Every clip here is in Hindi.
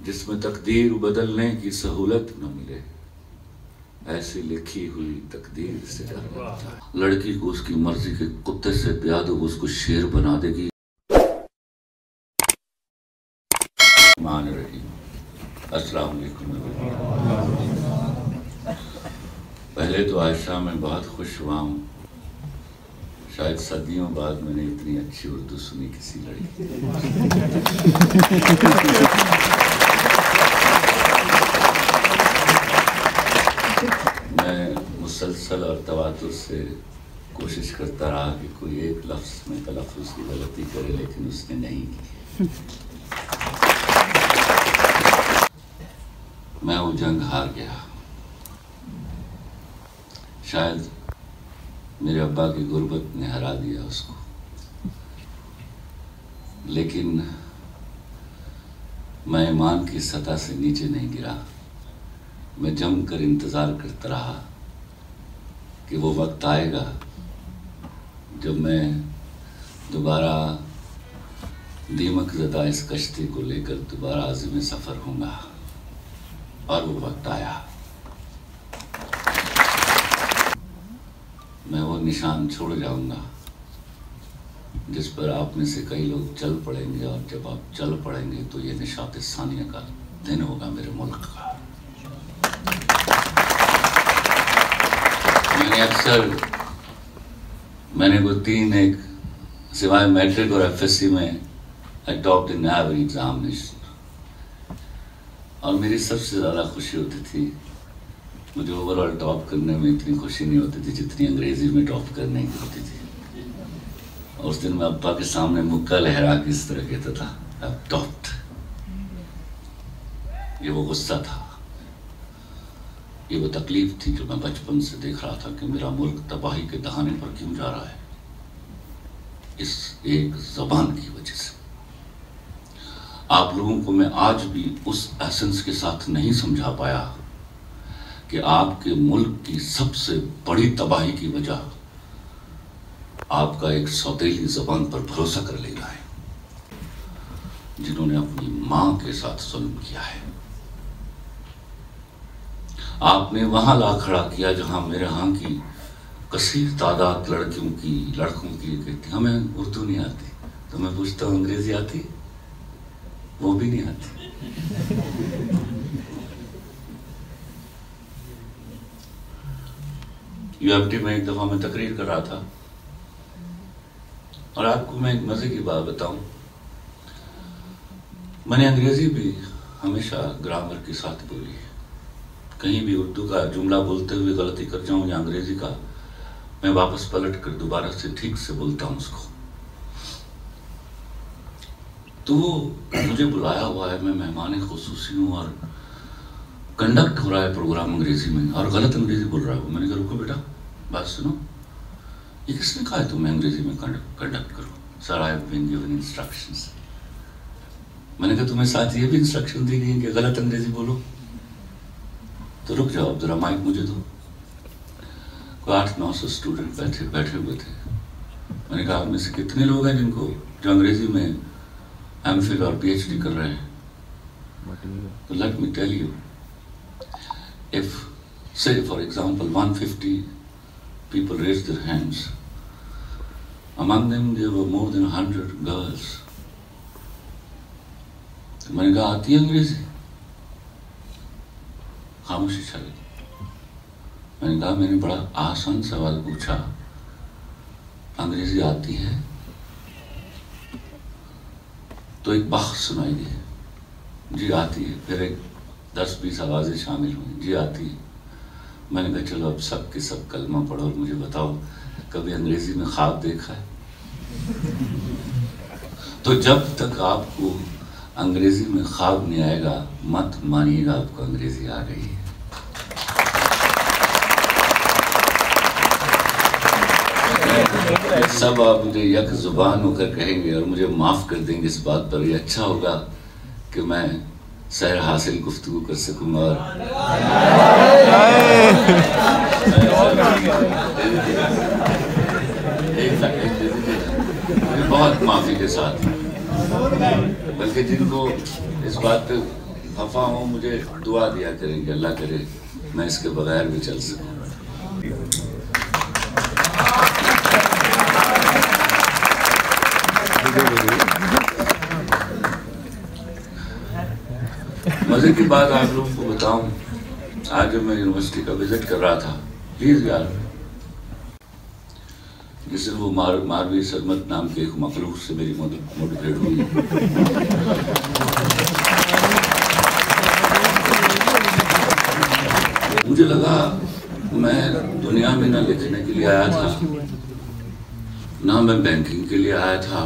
जिसमें तकदीर बदलने की सहूलत न मिले, ऐसी लिखी हुई तकदीर से डर। लड़की को उसकी मर्जी के कुत्ते से ब्याह दो, उसको शेर बना देगी। मान रही अस्सलाम वालेकुम। पहले तो आयशा में बहुत खुश हुआ हूँ, शायद सदियों बाद मैंने इतनी अच्छी उर्दू सुनी किसी लड़की। मैं मुसलसल और तवातुर से कोशिश करता रहा कि कोई एक लफ्ज़ में तलफ़्फ़ुज़ की गलती करे, लेकिन उसने नहीं की। मैं वो जंग हार गया। शायद मेरे अब्बा की गुर्बत ने हरा दिया उसको, लेकिन मैं ईमान की सतह से नीचे नहीं गिरा। मैं जमकर इंतज़ार करता रहा कि वो वक्त आएगा जब मैं दोबारा दीमक ज़दा इस कश्ती को लेकर दोबारा आज़िम सफ़र होऊंगा, और वो वक्त आया। मैं वो निशान छोड़ जाऊंगा जिस पर आप में से कई लोग चल पड़ेंगे, और जब आप चल पड़ेंगे तो ये निशात सानिया का दिन होगा मेरे मुल्क का। मैंने वो तीन एक सिवाय मैट्रिक और एफएससी में आई टॉप्ड इन एवरी एग्जामिनेशन, और मेरी सबसे ज़्यादा खुशी होती थी, मुझे ओवरऑल टॉप करने में इतनी खुशी नहीं होती थी जितनी अंग्रेजी में टॉप करने की होती थी। और उस दिन मैं अब्बा के सामने मुक्का लहरा के इस तरह कहता था, अब टॉप्ड। ये वो गुस्सा था, ये वो तकलीफ थी जो मैं बचपन से देख रहा था कि मेरा मुल्क तबाही के दहाने पर क्यों जा रहा है, इस एक ज़बान की वजह से। आप लोगों को मैं आज भी उस एसेंस के साथ नहीं समझा पाया कि आपके मुल्क की सबसे बड़ी तबाही की वजह आपका एक सौतेली ज़बान पर भरोसा कर लेना है, जिन्होंने अपनी मां के साथ जुल्म किया है। आपने वहां ला खड़ा किया जहां मेरे यहाँ की कसीर तादाद लड़कों की कहती हमें उर्दू नहीं आती, तो मैं पूछता हूँ अंग्रेजी आती? वो भी नहीं आती। यूएफटी में एक दफा मैं तकरीर कर रहा था, और आपको मैं एक मजे की बात बताऊं, मैंने अंग्रेजी भी हमेशा ग्रामर के साथ बोली है। कहीं भी उर्दू का जुमला बोलते हुए गलती कर जाऊं या अंग्रेजी का, मैं वापस पलट कर दोबारा से ठीक से बोलता हूं उसको। तो मुझे बुलाया हुआ है, मैं मेहमान खुसूसी हूँ, और कंडक्ट हो रहा है प्रोग्राम अंग्रेजी में, और गलत अंग्रेजी बोल रहा है वो। मैंने कहा रुको बेटा, बात सुनो, ये किसने कहा है तुम्हें अंग्रेजी में कंडक्ट करो? Sir I have been given instructions. मैंने कहा तुम्हें साथ ये भी इंस्ट्रक्शन दी गई कि गलत अंग्रेजी बोलो? तो रुक जाओ जरा, माइक मुझे दो। कोई 800-900 स्टूडेंट बैठे हुए थे। मैंने कहा आप में से कितने लोग हैं जिनको जो अंग्रेजी में एमफिल और पीएचडी कर रहे हैं? तो let me tell you, if say for example 150 people raised their hands, among them there were more than 100 girls. तो मैंने कहा आती है अंग्रेजी? खामोशी छा गई। मैंने कहा मैंने बड़ा आसान सवाल पूछा, अंग्रेजी आती है? तो एक बात सुनाई दी, जी आती है। फिर एक 10-20 आवाज़ें शामिल हुई, जी आती है। मैंने कहा चलो अब सब के सब कलमा पढ़ो और मुझे बताओ कभी अंग्रेजी में ख्वाब देखा है? तो जब तक आपको अंग्रेजी में ख्वाब नहीं आएगा, मत मानिएगा आपको अंग्रेजी आ गई है। सब आप मुझे यक जुबान होकर कहेंगे और मुझे माफ़ कर देंगे इस बात पर। ये अच्छा होगा कि मैं सैर हासिल गुफ्तगू कर सकूंगा। और बहुत माफ़ी के साथ, बल्कि जिनको इस बात पे खफा हूँ, मुझे दुआ दिया करें कि अल्लाह करे मैं इसके बगैर भी चल सकूँ। मजे की बात आप लोगों को बताऊं, आज जब मैं यूनिवर्सिटी का विजिट कर रहा था, प्लीज यार, जिस दिन वो मारवी सरमत नाम के एक मखलूक से मेरी मुठभेड़ हुई, मुझे लगा मैं दुनिया में ना लिखने के लिए आया था, ना मैं बैंकिंग के लिए आया था,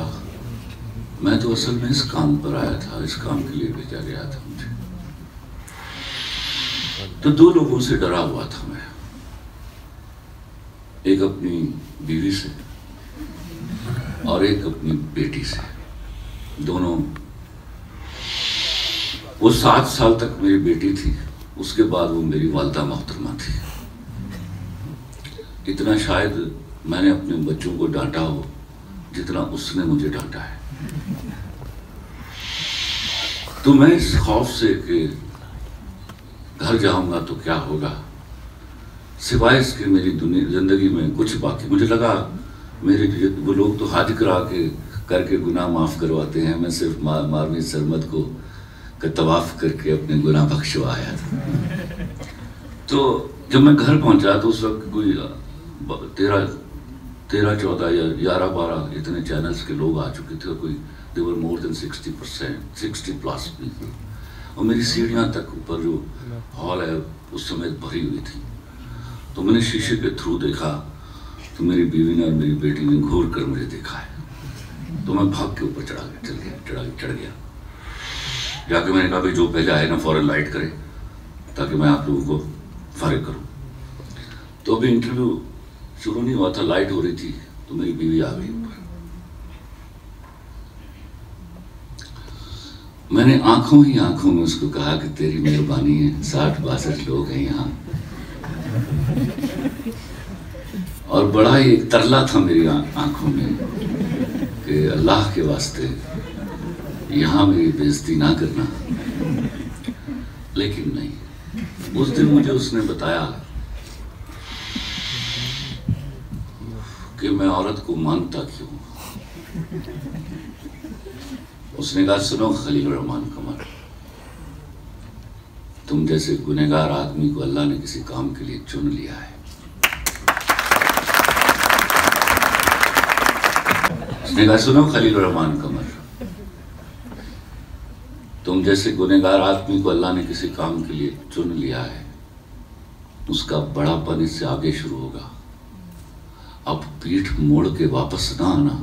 मैं तो असल में इस काम पर आया था, इस काम के लिए भेजा गया था मुझे। तो दो लोगों से डरा हुआ था मैं, एक अपनी बीवी से और एक अपनी बेटी से। दोनों, वो 7 साल तक मेरी बेटी थी, उसके बाद वो मेरी वालिदा मोहतरमा थी। इतना शायद मैंने अपने बच्चों को डांटा हो जितना उसने मुझे डांटा है। तो मैं इस खौफ से कि घर जाऊंगा तो क्या होगा, सिवाय इसके मेरी जिंदगी में कुछ बाकी, मुझे लगा मेरे वो लोग तो हज करा के करके गुनाह माफ करवाते हैं, मैं सिर्फ मारवी सरमत को तवाफ करके अपने गुनाह बख्शवा आया था। तो जब मैं घर पहुंचा तो उस वक्त कोई 13, 14 या 11, 12 इतने चैनल्स के लोग आ चुके थे, कोई देवर मोर देन 60+ पीपल, और मेरी सीढ़ियाँ तक ऊपर जो हॉल है उस समय भरी हुई थी। तो मैंने शीशे के थ्रू देखा तो मेरी बीवी ने और मेरी बेटी ने घूर कर मुझे देखा है। तो मैं भाग के ऊपर चढ़ गया। जाके मैंने कहा भाई जो पहले आए ना फौरन लाइट करे ताकि मैं आप लोगों को फारिग करूं। तो अभी इंटरव्यू शुरू नहीं हुआ था, लाइट हो रही थी, तो मेरी बीवी आ गई ऊपर। मैंने आंखों ही आंखों में उसको कहा कि तेरी मेहरबानी है, 60-62 लोग हैं यहाँ, और बड़ा ही एक तरला था मेरी आंखों में कि अल्लाह के वास्ते यहाँ मेरी बेइज्जती ना करना। लेकिन नहीं, उस दिन मुझे उसने बताया कि मैं औरत को मानता क्यों। उसने कहा सुनो खलील रहमान कमर, तुम जैसे गुनहगार आदमी को अल्लाह ने किसी काम के लिए चुन लिया है। उसने कहा सुनो खलील रहमान कमर, तुम जैसे गुनहगार आदमी को अल्लाह ने किसी काम के लिए चुन लिया है, उसका बड़ापन इससे आगे शुरू होगा। अब पीठ मोड़ के वापस ना आना,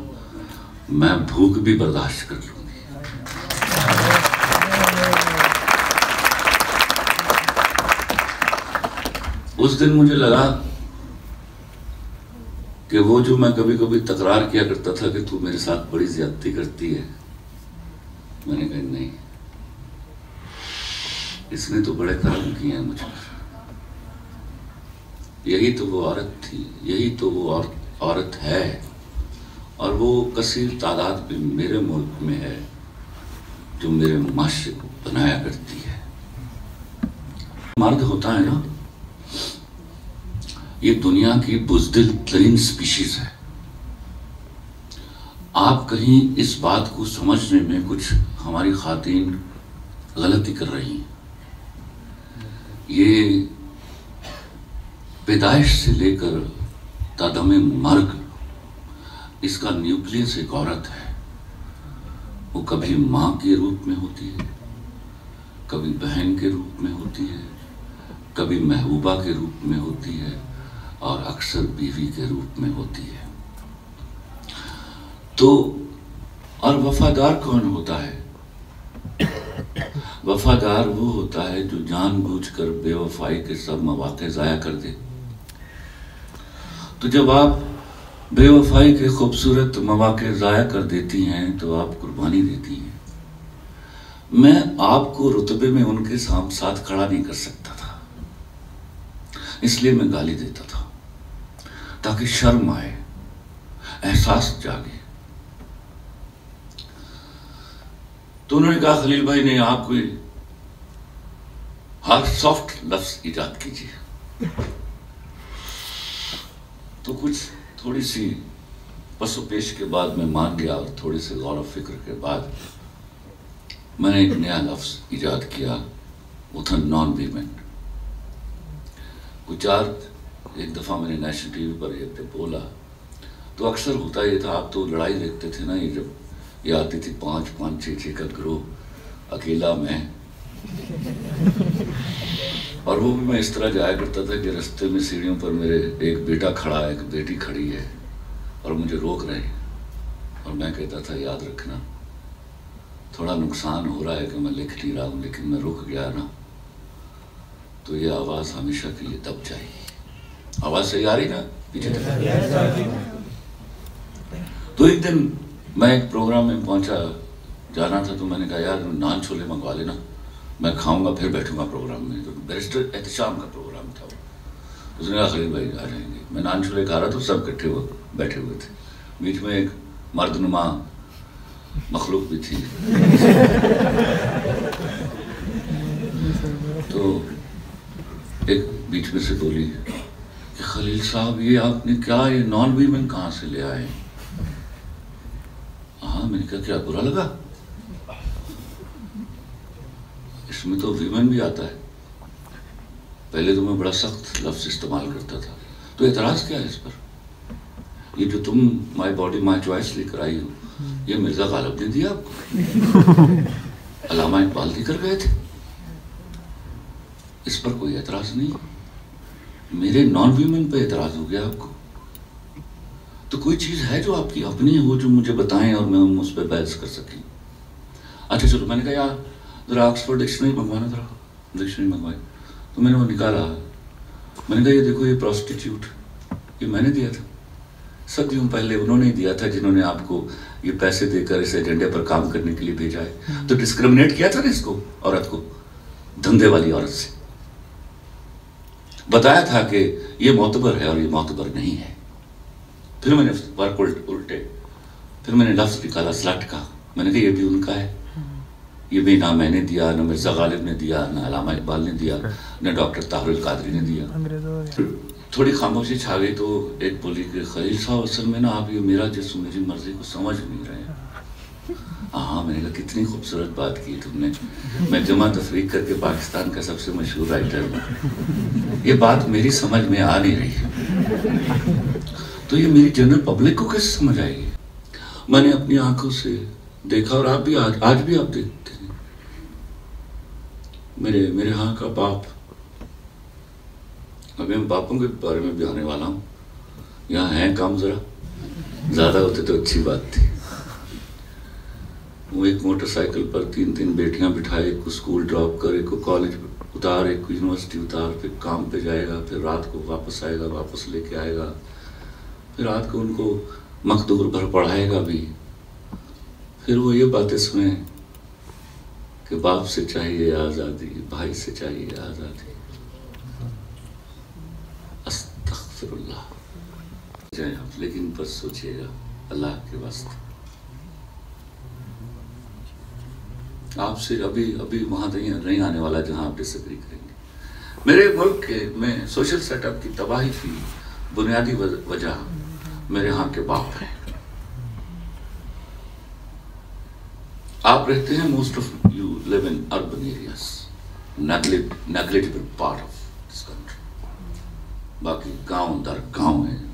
मैं भूख भी बर्दाश्त कर लूंगी। उस दिन मुझे लगा कि वो जो मैं कभी कभी तकरार किया करता था कि तू मेरे साथ बड़ी ज्यादती करती है, मैंने कहा नहीं, इसने तो बड़े कर्म किए हैं मुझ पर। यही तो वो औरत थी, यही तो वो औरत है, और वो कसीर तादाद में मेरे मुल्क में है जो मेरे माशरे को बनाया करती है। मर्द होता है ना, ये दुनिया की बुज़दिल तरीन स्पीशीज है। आप कहीं इस बात को समझने में कुछ हमारी खातीन गलती कर रही हैं। ये पैदाइश से लेकर तादमे मर्ग, इसका न्यूक्लियस एक औरत है। वो कभी माँ के रूप में होती है, कभी बहन के रूप में होती है, कभी महबूबा के रूप में होती है, और अक्सर बीवी के रूप में होती है। तो और वफादार कौन होता है? वफादार वो होता है जो जानबूझकर बेवफाई के सब मौके जाया कर दे। तो जब आप बेवफाई के खूबसूरत मौके जाया कर देती हैं तो आप कुर्बानी देती हैं। मैं आपको रुतबे में उनके साथ खड़ा नहीं कर सकता था, इसलिए मैं गाली देता था ताकि शर्म आए, एहसास जागे। तो उन्होंने कहा खलील भाई नहीं, आप कोई हर सॉफ्ट लफ्ज ईजाद कीजिए। तो कुछ थोड़ी सी पसोपेश के बाद मैं मान गया और थोड़ी सी गौर फिक्र के बाद मैंने एक नया लफ्ज ईजाद किया, वो था नॉन वीमेन। एक दफ़ा मैंने नेशनल टीवी पर ये पे बोला तो अक्सर होता ये था, आप तो लड़ाई देखते थे ना, ये जब ये आती थी 5-5, 6-6 का ग्रुप, अकेला मैं, और वो भी मैं इस तरह जाया करता था कि रास्ते में सीढ़ियों पर मेरे एक बेटा खड़ा है, एक बेटी खड़ी है और मुझे रोक रहे हैं, और मैं कहता था याद रखना थोड़ा नुकसान हो रहा है कि मैं लिख नहीं रहा हूँ, लेकिन मैं रुक गया ना तो ये आवाज़ हमेशा के लिए दब जाएगी। आवाज़ सही आ रही ना पीछे तक? तो एक दिन मैं एक प्रोग्राम में पहुंचा, जाना था, तो मैंने कहा यार नान छोले मंगवा लेना, मैं खाऊंगा फिर बैठूंगा प्रोग्राम में। तो बैरिस्टर एहतशाम का प्रोग्राम था, उसने कहा खलील भाई आ जाएंगे। मैं नान छोले खा रहा था, सब इकट्ठे बैठे हुए थे, बीच में एक मर्दनुमा मखलूक भी थी। तो एक बीच में से बोली कि खलील साहब ये आपने क्या, ये नॉन वीमेन कहाँ से ले आए? हाँ, मैंने कहा क्या बुरा लगा? इसमें तो वीमेन भी आता है। पहले तो मैं बड़ा सख्त लफ्ज इस्तेमाल करता था, तो एतराज क्या है इस पर? ये जो तुम माई बॉडी माई चॉइस लेकर आई हो, ये मिर्जा गालिब ने दिया आपको? अल्लामा इकबाल लेकर गए थे? इस पर कोई एतराज नहीं, मेरे नॉन वीमेन पे एतराज हो गया आपको। तो कोई चीज़ है जो आपकी अपनी हो, जो मुझे बताएं और मैं उस पर बहस कर सकें। अच्छा चलो, मैंने कहा यार ज़रा ऑक्सफोर्ड डिक्शनरी मंगवाना, ज़रा डिक्शनरी मंगवाई। तो मैंने वो निकाला, मैंने कहा ये देखो ये प्रोस्टिट्यूट, ये मैंने दिया था सदियों पहले, उन्होंने दिया था जिन्होंने आपको ये पैसे देकर इस एजेंडे पर काम करने के लिए भेजा है। तो डिस्क्रिमिनेट किया था ना इसको, औरत को, धंधे वाली औरत से बताया था कि ये मोतबर है और ये मोतबर नहीं है। फिर मैंने वर्क उल्टे, फिर मैंने लफ्ज निकाला स्लट का, मैंने कहा ये भी उनका है, ये भी ना मैंने दिया, ना मिर्जा गालिब ने दिया, ना अल्लामा इकबाल ने दिया, ना डॉक्टर ताहिरुल कादरी ने दिया। थोड़ी खामोशी छा गई तो एक बोली कि खलील साहब असल में ना आप ये मेरा जिस्म मेरी मर्जी को समझ नहीं रहे हैं। हाँ, मैंने कहा कितनी खूबसूरत बात की तुमने, मैं जमा तफरीक करके पाकिस्तान का सबसे मशहूर राइटर हूँ, ये बात मेरी समझ में आ नहीं रही, तो ये मेरी जनरल पब्लिक को कैसे समझ आएगी? मैंने अपनी आंखों से देखा, और आप भी आज भी आप देखते हैं, मेरे यहाँ का बाप, अभी मैं बापों के बारे में भी आने वाला हूँ, यहाँ हैं काम, जरा ज़्यादा होते तो अच्छी बात थी। वो एक मोटरसाइकिल पर 3-3 बेटियां बिठाए, एक को स्कूल ड्रॉप कर, एक को कॉलेज उतार, एक को यूनिवर्सिटी उतार, फिर काम पे जाएगा, फिर रात को वापस आएगा, वापस लेके आएगा, फिर रात को उनको मखदूर भर पढ़ाएगा भी, फिर वो ये बातें सुने कि बाप से चाहिए आज़ादी, भाई से चाहिए आज़ादी। अस्तग़फिरुल्लाह। लेकिन बस सोचिएगा अल्लाह के वास्ते, आपसे अभी वहां नहीं आने वाला जहां आप डिसएग्री करेंगे। मेरे मुल्क में सोशल सेटअप की तबाही की बुनियादी वजह मेरे यहाँ के बाप हैं। आप रहते हैं, most of you live in urban areas, negligible part of this country, बाकी गांव दर गांव है।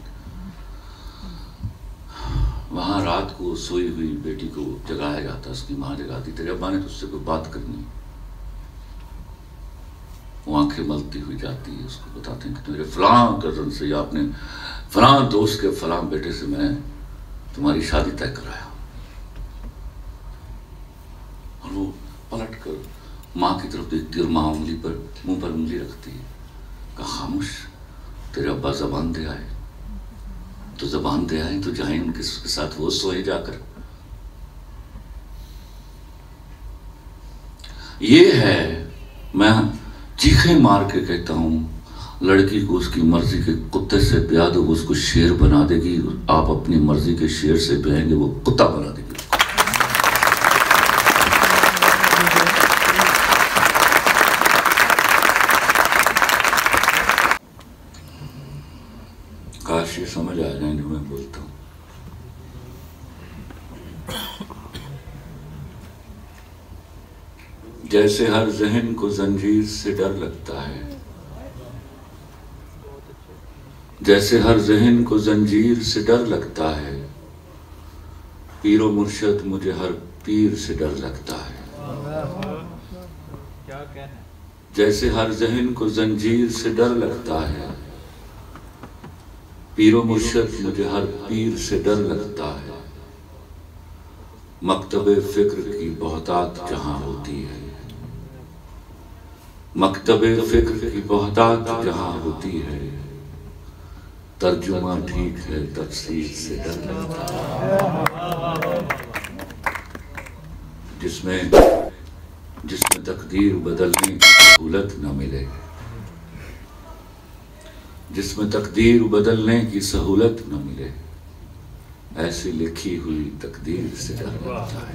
वहां रात को सोई हुई बेटी को जगाया जाता, उसकी माँ जगाती, तेरे अब्बा ने तुझसे कोई बात करनी, वो आंखें मलती हुई जाती है, उसको बताते हैं कि मेरे फलां कजन से या अपने फलां दोस्त के फलां बेटे से मैं तुम्हारी शादी तय कराया। और वो पलट कर माँ की तरफ देखती और माँ उंगली पर, मुंह पर उंगली रखती है, कहा खामोश, तेरे अब्बा जबान दे आए, तो जबान दे आए तो जाए उनके साथ, वो सोए जाकर। ये है, मैं चीखे मार के कहता हूं, लड़की को उसकी मर्जी के कुत्ते से ब्याह दो, उसको शेर बना देगी, आप अपनी मर्जी के शेर से ब्याहेंगे, वो कुत्ता बना देगी। जैसे हर जहन को जंजीर से डर लगता है, जैसे हर जहन को जंजीर से डर लगता है, पीरो मुर्शद मुझे हर पीर से डर लगता है। जैसे हर जहन को जंजीर से डर लगता है, पीरो मुर्शद मुझे हर पीर से डर लगता है। मकतबे फिक्र की बहुतात जहां होती है, मकतबे फिक्र की बहुतात जहां होती है, तर्जुमा ठीक है तफसीर से डर लगता है। जिसमें तकदीर बदलने की सहूलत न मिले, जिसमें तकदीर बदलने की सहूलत न मिले, ऐसी लिखी हुई तकदीर से डर लगता है।